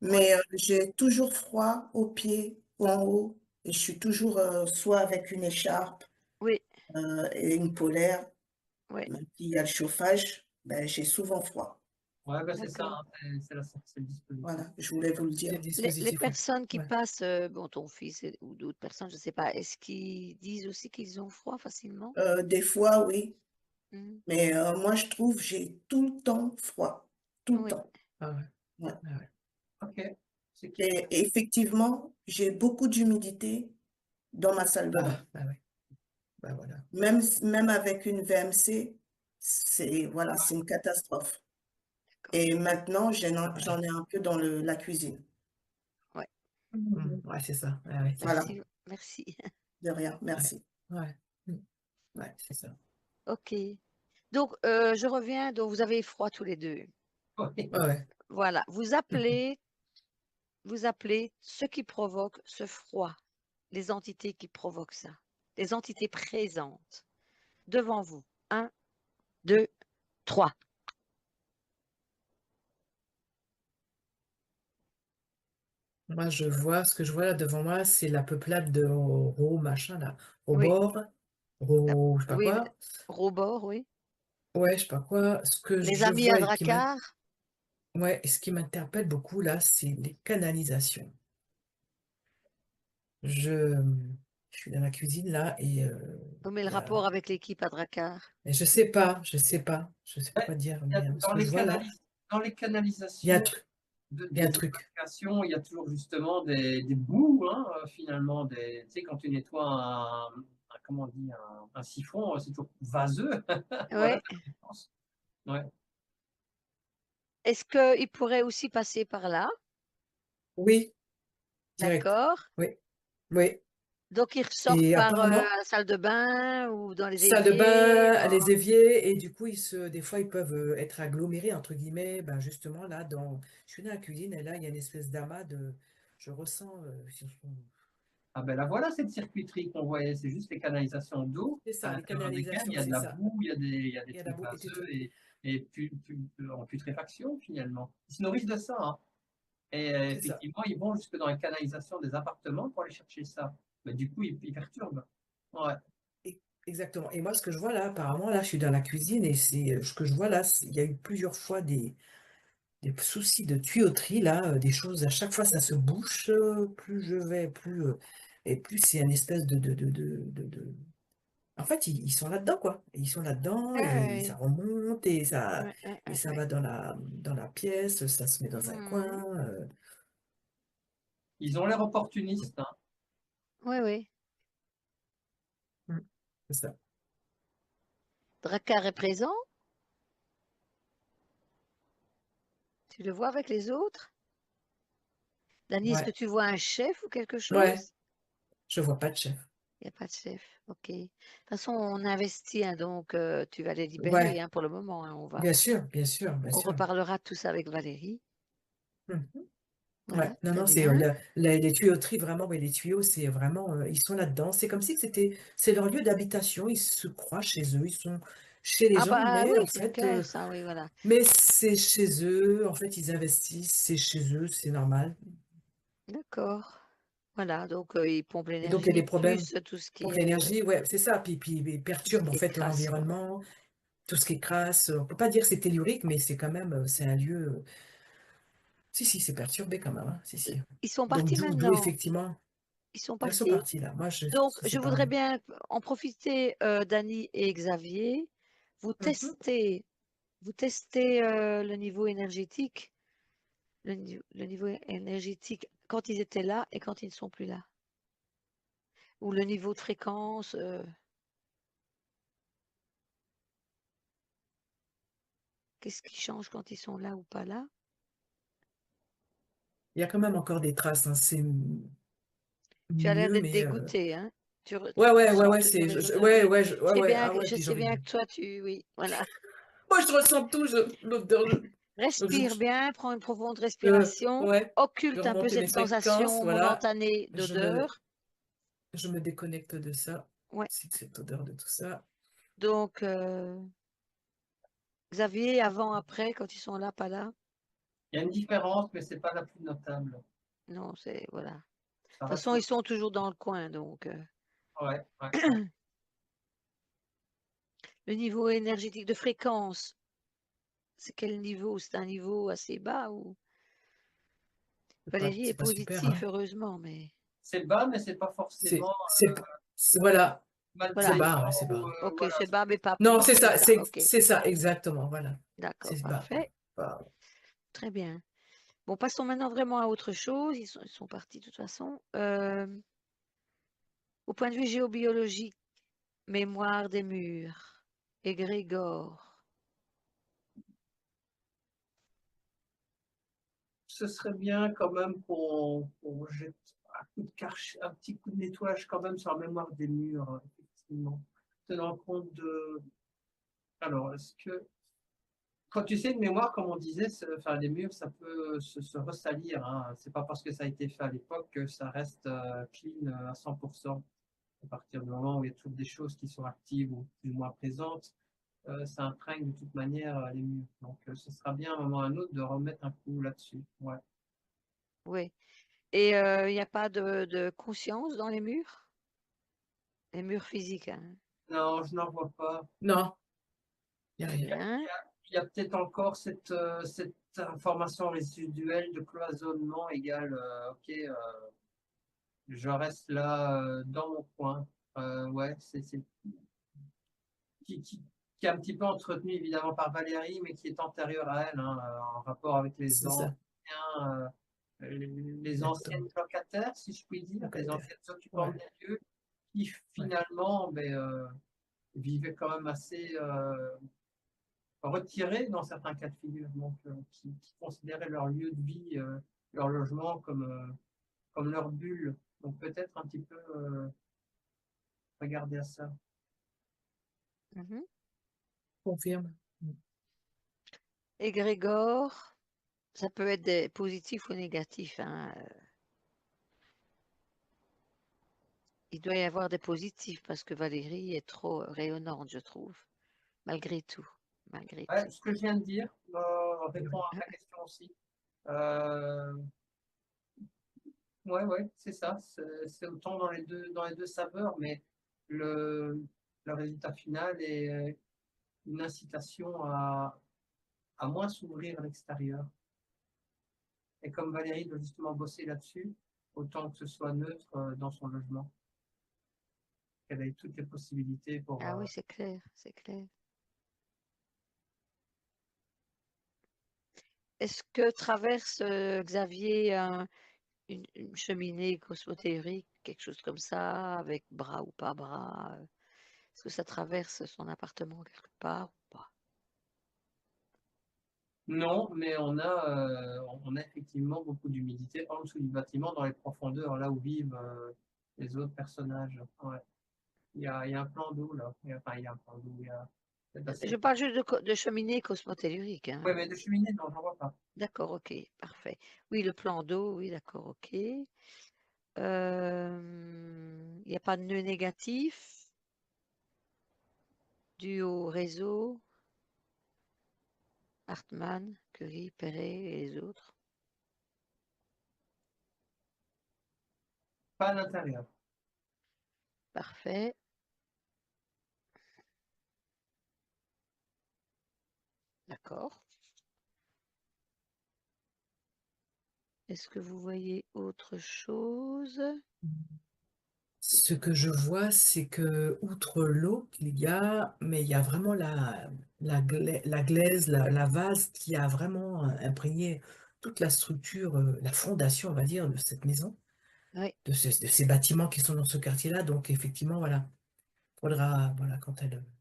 Mais j'ai toujours froid aux pieds ou en haut. Et je suis toujours soit avec une écharpe oui, et une polaire. oui, Même s'il y a le chauffage, ben, j'ai souvent froid. Ouais, ben, c'est ça, d'accord. hein, c'est le dispositif. Voilà, je voulais vous le C'est le dire. Les dispositif, ouais. personnes qui Ouais. passent, bon, ton fils ou d'autres personnes, je ne sais pas, est-ce qu'ils disent aussi qu'ils ont froid facilement? Des fois, oui. Mhm. Mais moi, je trouve j'ai tout le temps froid. Tout le Oui, temps. Ah ouais. Ouais. Ah ouais. Ok, c'est clair. Et effectivement, j'ai beaucoup d'humidité dans ma salle de bain. Bah ouais. Bah voilà. Même avec une VMC, c'est voilà, c'est une catastrophe. d'accord. Et maintenant, Ouais. j'en ai un peu dans la cuisine. Ouais, Ouais, c'est ça. Ouais, ouais, c'est ça. Voilà, merci, merci. de rien, Ouais. merci. Ouais. Mm. Ouais, c'est ça. Ok. Donc, je reviens, donc vous avez froid tous les deux. Oui. Ouais, ouais. Voilà, vous appelez ce qui provoque ce froid, les entités qui provoquent ça, les entités présentes devant vous. Un, deux, trois. Moi, je vois, ce que je vois là devant moi, c'est la peuplade de machin là. Oui, Robor, la- je sais pas oui, quoi. Robor, oui. Ouais, je sais pas quoi. Ce que Les je amis à vois Drakkar, ouais, et ce qui m'interpelle beaucoup là, c'est les canalisations. Je, je suis dans la cuisine là et on met le il y a, rapport avec l'équipe à Drakkar. et je sais pas Ouais, quoi dire, il y a- mais ce que je vois là, dans les il y a un canalisations truc, il y a un des truc. évacuations, il y a toujours justement des bouts, hein, finalement. Tu sais, quand tu nettoies comment on dit, un siphon, c'est toujours vaseux. Voilà, Oui. la différence. Ouais. Est-ce qu'il pourrait aussi passer par là? Oui, direct. D'accord. Oui, oui. Donc, ils ressortent Et par apparemment, la salle de bain ou dans les salle de éviers. bain, les éviers, et du coup, des fois, ils peuvent être agglomérés, entre guillemets, ben justement, là, je suis dans la cuisine, et là, il y a une espèce d'amas je ressens, Ah ben là, voilà cette circuiterie qu'on voyait, c'est juste les canalisations d'eau c'est à ça, les l'intérieur desquelles il canalisations, y a de c'est la ça. boue, il y a des Il y a la trucs boue et des vaseux trucs. et en putréfaction finalement. Ils se nourrissent de ça, hein. Et c'est ça. effectivement, ils vont jusque dans les canalisations des appartements pour aller chercher ça. Mais du coup, ils perturbent. Ouais. E- Exactement. Et moi, ce que je vois là, apparemment, là, je suis dans la cuisine et c'est ce que je vois là, il y a eu plusieurs fois des soucis de tuyauterie, là, des choses, à chaque fois, ça se bouche, plus je vais, et plus c'est une espèce En fait, ils sont là-dedans, quoi. Ils sont là-dedans Ah et ça oui, remonte ouais, ouais, et ouais, ça ouais. va dans la pièce, ça se met dans un Mhm. coin. Ils ont l'air opportunistes, hein. Oui, oui. Mm. C'est ça. Drakkar est présent? Tu le vois avec les autres? Dani, est-ce que Ouais, tu vois un chef ou quelque ouais, chose? je vois pas de chef. Il n'y a pas de chef. Ok. De toute façon, on investit, hein, donc tu vas les libérer, Ouais, hein, pour le moment, hein, bien sûr, bien sûr, bien on sûr. reparlera de tout ça avec Valérie. Mhm. Ouais, Voilà, non, très non, c'est bien. les tuyauteries, vraiment, ouais, les tuyaux, c'est vraiment, ils sont là-dedans. C'est comme si c'est leur lieu d'habitation. Ils se croient chez eux, ils sont chez les Ah gens, bah mais oui, en c'est fait, clair, ça, oui, voilà. mais c'est chez eux. En fait, ils investissent, c'est chez eux, c'est normal. D'accord. Voilà, donc ils pompent Et donc, il y a l'énergie, des problèmes. plus tout ce qui Donc, est, l'énergie, ouais, c'est ça. Puis, ils tout ce perturbent, en qui est fait, crasse, quoi. l'environnement, tout ce qui est crasse. On peut pas dire que c'est tellurique, mais c'est quand même, c'est un lieu. Si, si, c'est perturbé quand même, hein. Si, si. Ils sont Donc, partis d'où maintenant. effectivement, Ils sont elles sont partis. parties là. Moi, je Donc, se je voudrais séparer. bien en profiter, Dani et Xavier. Vous Mhm. testez, vous testez le niveau énergétique, le niveau énergétique quand ils étaient là et quand ils ne sont plus là. Ou le niveau de fréquence. Qu'est-ce qui change quand ils sont là ou pas là? Il y a quand même encore des traces, hein. C'est Tu as l'air mieux, d'être mais dégoûté, hein? ouais, Tu ouais, ouais, sens ouais, toujours c'est, les odeurs. ouais, Oui, ouais, ouais, ouais, ah ouais, je puis j'ai sais envie bien de. que toi, oui, voilà. Moi, je ressens tout, l'odeur. Respire bien, prends une profonde Je, respiration, ouais, je vais occulte un peu remonter mes cette fréquences, sensation voilà. momentanée Je me, d'odeur. je me déconnecte de ça, Ouais. c'est cette odeur de tout ça. Donc, Xavier, avant, après, quand ils sont là, pas là? Il y a une différence, mais c'est pas la plus notable. Non, c'est, voilà. De Ça toute reste. façon, ils sont toujours dans le coin, donc. Ouais, ouais, ouais. Le niveau énergétique de fréquence, c'est quel niveau? C'est un niveau assez bas ou Valérie est C'est pas super, positif, hein. heureusement, mais C'est bas, mais c'est pas C'est, forcément c'est, voilà, c'est voilà. bas, ouais, malveillant c'est ou bas. Ok, voilà. c'est bas, mais pas Non, plus c'est que ça, ça. Ok, c'est ça, exactement, voilà. d'accord, C'est bas, quoi. parfait. Pas- Très bien. Bon, passons maintenant vraiment à autre chose. Ils sont partis de toute façon. Au point de vue géobiologique, mémoire des murs, égrégore. Ce serait bien quand même qu'on jette un petit coup de nettoyage quand même sur la mémoire des murs, effectivement. Tenant compte de. Alors, est-ce que quand tu sais une mémoire, comme on disait, enfin, les murs, ça peut se ressalir, hein. C'est pas parce que ça a été fait à l'époque que ça reste clean à 100%. À partir du moment où il y a toutes des choses qui sont actives ou plus ou moins présentes, ça imprègne de toute manière les murs. Donc, ce sera bien à un moment ou à un autre de remettre un coup là-dessus. Ouais. Oui. Et il n'y a pas de conscience dans les murs physiques, hein. Non, je n'en vois pas. Non, il n'y a Très Il y rien. a, bien. il y a peut-être encore cette information résiduelle de cloisonnement égale, ok, je reste là dans mon coin. Ouais, qui est un petit peu entretenu évidemment par Valérie, mais qui est antérieure à elle, hein, en rapport avec C'est ça, les anciennes exactement. locataires, si je puis dire, les Locataire. anciennes occupantes Ouais, des lieux, qui ouais, finalement vivaient quand même assez retirés dans certains cas de figure, donc qui considéraient leur lieu de vie, leur logement comme leur bulle. Donc peut-être un petit peu regarder à ça. Mhm. confirme. Égrégore, ça peut être des positifs ou négatifs, hein. Il doit y avoir des positifs parce que Valérie est trop rayonnante, je trouve. Malgré tout. Malgré Ouais, tout. ce que je viens de dire répond à ta question aussi. Euh, Ouais, c'est ça. C'est autant dans les deux saveurs, mais le, le résultat final est une incitation à moins s'ouvrir à l'extérieur. Et comme Valérie doit justement bosser là-dessus, autant que ce soit neutre dans son logement, qu'elle ait toutes les possibilités pour... Ah oui, c'est clair, c'est clair. Est-ce que traverse Xavier une cheminée cosmothéorique, quelque chose comme ça, avec bras ou pas bras? Est-ce que ça traverse son appartement quelque part ou pas? Non, mais on a effectivement beaucoup d'humidité en dessous du bâtiment, dans les profondeurs, là où vivent les autres personnages. Ouais. Il y a un plan d'eau là. Enfin, il y a un plan d'eau. C'est Je assez... parle juste de cheminée cosmotellurique, hein. Oui, mais de cheminée, non, j'en vois pas. D'accord, ok, parfait. Oui, le plan d'eau, oui, d'accord, ok. Il n'y a pas de nœud négatif dû au réseau, Hartmann, Curie, Perret et les autres. Pas à l'intérieur. Parfait, d'accord. Est-ce que vous voyez autre chose? Ce que je vois, c'est que, outre l'eau qu'il y a, mais il y a vraiment la glaise, la vase qui a vraiment imprégné toute la structure, la fondation, on va dire, de cette maison, Oui, de ces bâtiments qui sont dans ce quartier-là. Donc, effectivement, voilà, faudra, voilà,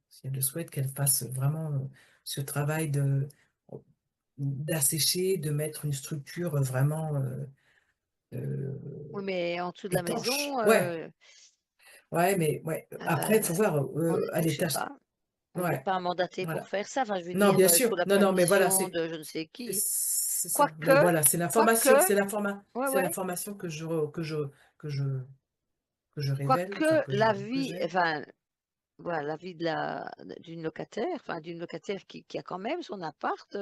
si elle le souhaite, qu'elle fasse vraiment ce travail d'assécher, de mettre une structure vraiment euh, oui, mais en dessous de la étanche. maison, Ouais, ouais, mais ouais. Après, il faut voir à je sais l'étage. pas, on n'est Ouais, pas mandaté pour voilà. faire ça. Enfin, je veux Non, dire, bien sous sûr. la Non, non, mais voilà, permission de je ne sais qui. c'est ça. Quoique, Mais voilà, c'est quoique, l'information, ouais, c'est ouais, l'information que je, que je révèle, enfin quoique la que vie, j'ai. enfin, voilà, la vie d'une locataire, enfin, d'une locataire qui a quand même son appart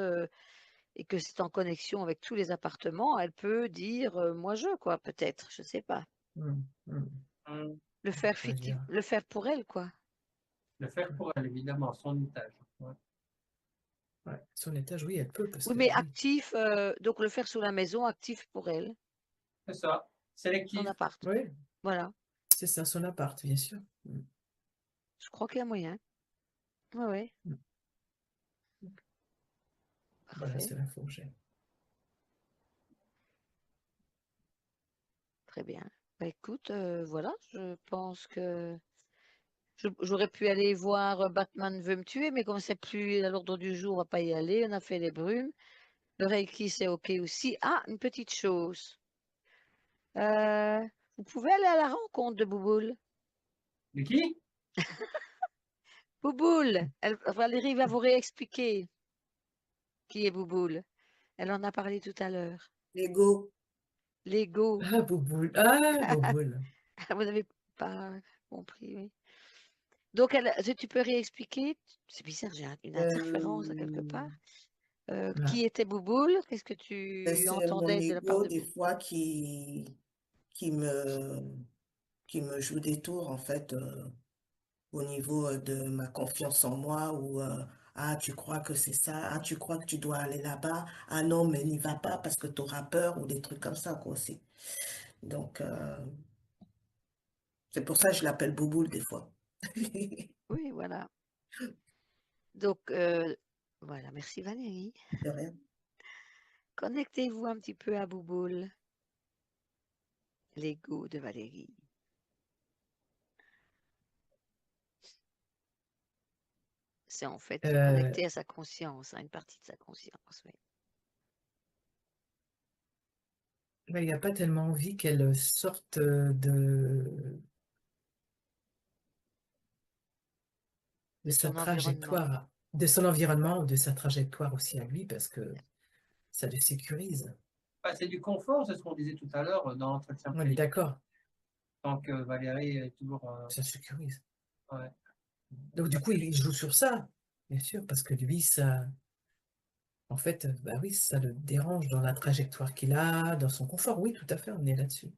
et que c'est en connexion avec tous les appartements, elle peut dire, moi je, quoi, peut-être, je sais pas. Hmm, hmm. Hum, Le faire pour elle, quoi. Le faire pour elle, évidemment, son étage. Ouais. Ouais, son étage, oui, elle peut, parce Oui, que mais oui. actif, donc le faire sous la maison, actif pour elle, C'est ça. son Sélectif. appart. Oui, Voilà, c'est ça, son appart, bien sûr. Hmm, je crois qu'il y a moyen. Oui, oui, hmm. Voilà, parfait, c'est l'info que j'ai. très bien. Bah, écoute, voilà, je pense que j'aurais pu aller voir Batman veut me tuer, mais comme c'est plus à l'ordre du jour, on va pas y aller. On a fait les brumes. Le Reiki, c'est OK aussi. Ah, une petite chose. Euh, vous pouvez aller à la rencontre de Bouboule. De qui? Bouboule, Valérie va vous réexpliquer qui est Bouboule. Elle en a parlé tout à l'heure. Lego. Lego. Ah, Bouboule. Ah, Bouboule. Vous n'avez pas compris, oui. Donc, si tu peux réexpliquer, c'est bizarre, j'ai une interférence à quelque Euh, part. Ah, Qui était Bouboule? Qu'est-ce que tu c'est mon entendais de la part ego de des Bouboule? fois qui me, qui me joue des tours en fait au niveau de ma confiance en moi ou ah tu crois que c'est ça, ah tu crois que tu dois aller là-bas, ah non mais n'y va pas parce que tu auras peur ou des trucs comme ça quoi aussi. Donc c'est pour ça que je l'appelle Bouboule des fois. Oui, voilà. Donc, voilà, merci Valérie. De rien. Connectez-vous un petit peu à Bouboule, l'ego de Valérie. C'est en fait se euh, connecter à sa conscience, à une partie de sa conscience. Oui. il n'y a pas tellement envie qu'elle sorte de De sa son environnement. trajectoire, de son environnement ou de sa trajectoire aussi à lui, parce que ça le sécurise. Bah, c'est du confort, c'est ce qu'on disait tout à l'heure dans l'entretien On est préliminaire. d'accord, Tant que Valérie est toujours... ça sécurise. ouais. Donc du coup, il joue sur ça, bien sûr, parce que lui, ça, en fait, bah oui, ça le dérange dans la trajectoire qu'il a, dans son confort. Oui, tout à fait, on est là-dessus.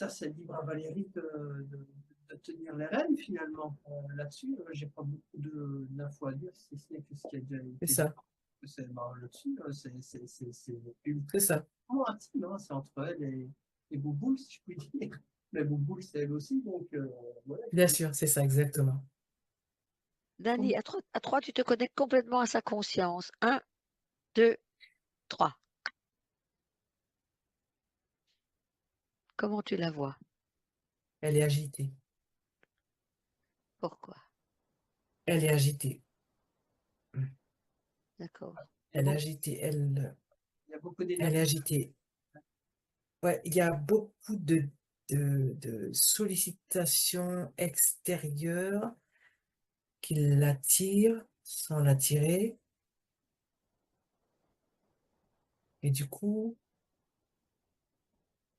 ça, c'est libre à Valérie de tenir les rênes, finalement. Là-dessus, j'ai pas beaucoup d'infos à dire, si ce n'est que ce qui a déjà C'est été dit. ça, Là-dessus, c'est c'est ça. ultra intime, hein, c'est entre elle et Bouboule, si je puis dire. Mais Bouboule, c'est elle aussi, donc voilà. Bien sûr, c'est ça, exactement. Dani, à 3, tu te connectes complètement à sa conscience. 1, 2, 3. Comment tu la vois? Elle est agitée. Pourquoi? Elle est agitée. D'accord. Elle est agitée. Elle Il y a beaucoup est d'énergie. agitée. Ouais, il y a beaucoup de sollicitations extérieures qui l'attirent sans l'attirer. Et du coup,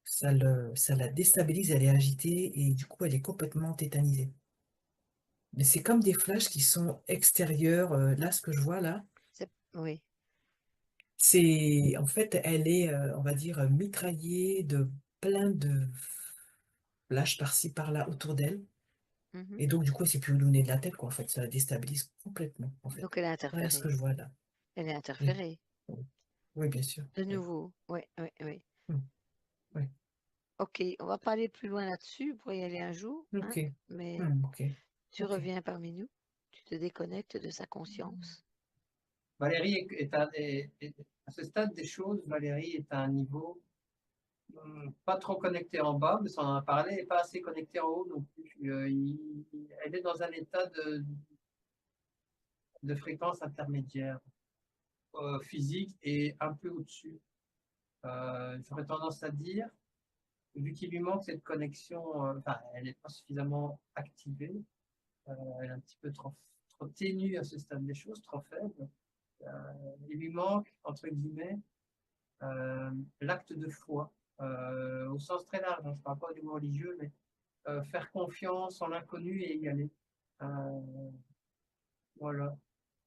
ça la déstabilise, elle est agitée et du coup, elle est complètement tétanisée. Mais c'est comme des flashs qui sont extérieurs. Là, ce que je vois là, Oui. c'est en fait, elle est, on va dire, mitraillée de plein de flashs par-ci, par-là autour d'elle. Mhm. Et donc, du coup, elle ne sait plus où donner de la tête, quoi, en fait. Ça la déstabilise complètement, en fait. Donc elle est Voilà ce que interférée. je vois là. Elle est Oui, interférée. oui, oui, bien sûr. De Oui. nouveau. Oui, oui, oui. Oui. Ok, on va pas aller plus loin là-dessus pour y aller un jour, hein, Ok. mais Ok. tu Ok. reviens parmi nous. Tu te déconnectes de sa conscience. Valérie à ce stade des choses, Valérie est à un niveau pas trop connecté en bas, mais ça en a parlé, et pas assez connecté en haut non plus. Elle est dans un état de fréquence intermédiaire, physique et un peu au-dessus. J'aurais tendance à dire, vu qu'il lui manque cette connexion, enfin, elle n'est pas suffisamment activée, elle est un petit peu trop ténue à ce stade des choses, trop faible. Il lui manque, entre guillemets, l'acte de foi, au sens très large, hein, je ne parle pas au niveau religieux, mais faire confiance en l'inconnu et y aller. Euh, voilà.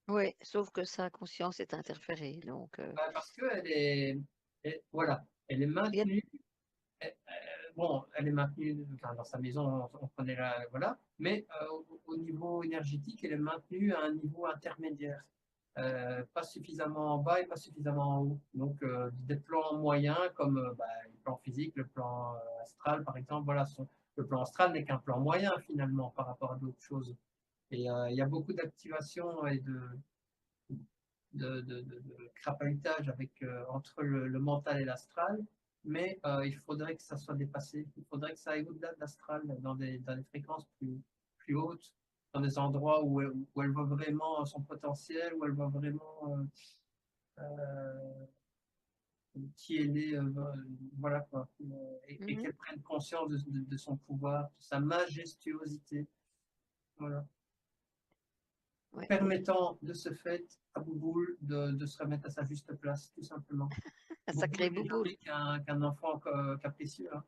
Oui, sauf que sa conscience est interférée. Donc, Parce qu'elle est, voilà, elle est il y a- maintenue. Bon, elle est maintenue enfin, dans sa maison, on connaît la, voilà, mais au niveau énergétique, elle est maintenue à un niveau intermédiaire. Pas suffisamment en bas et pas suffisamment en haut. Donc, des plans moyens comme le plan physique, le plan astral, par exemple, voilà, le plan astral n'est qu'un plan moyen finalement par rapport à d'autres choses. Et il y a beaucoup d'activation et de crapahutage entre le mental et l'astral, mais il faudrait que ça soit dépassé. Il faudrait que ça aille au-delà de l'astral, dans des fréquences plus hautes, dans des endroits où elle voit vraiment son potentiel, où elle voit vraiment qui elle est, voilà quoi, et Mhm. qu'elle prenne conscience de son pouvoir, de sa majestuosité. Voilà. Ouais. Permettant de ce fait à Bouboule de se remettre à sa juste place, tout simplement. Un sacré Bouboule n'est bouboule. jamais qu'un enfant capricieux, hein.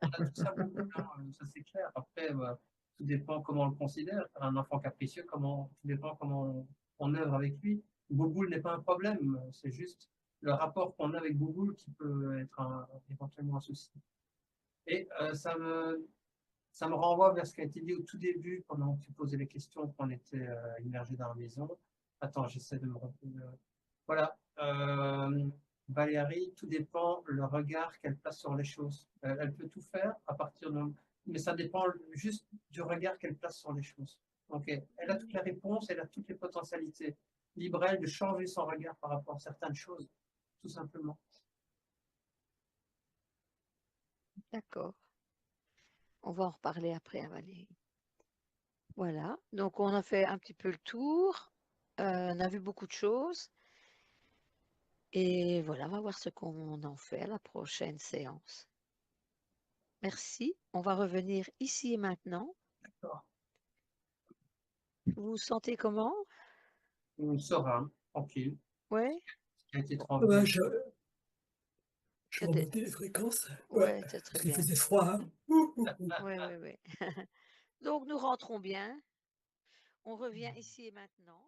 On a tout ça, Bouboule, hein, ça c'est clair. Après, tout dépend comment on le considère. Un enfant capricieux, tout dépend comment on œuvre avec lui. Bouboule n'est pas un problème, c'est juste le rapport qu'on a avec Bouboule qui peut être éventuellement un souci. Et ça me renvoie vers ce qui a été dit au tout début, pendant que tu posais les questions, qu'on était immergé dans la maison. Attends, j'essaie de me reprendre. Voilà. Valérie, tout dépend le regard qu'elle place sur les choses. Elle peut tout faire à partir de... Mais ça dépend juste du regard qu'elle place sur les choses. Donc, elle a toutes les réponses, elle a toutes les potentialités. Libre elle de changer son regard par rapport à certaines choses, tout simplement. D'accord. On va en reparler après, Valérie. Voilà. Donc, on a fait un petit peu le tour. On a vu beaucoup de choses. Et voilà, on va voir ce qu'on en fait à la prochaine séance. Merci. On va revenir ici et maintenant. D'accord. Vous vous sentez comment? On saura, tranquille, Ouais. ce qui a été Bon, transmis. Ouais, je c'était remontais les fréquences. Ouais, ouais, c'est très parce qu'il bien. faisait froid, hein. Ouh, ouh, ouh. Ouais, ouais, ouais. Donc, nous rentrons bien. On revient ici et maintenant.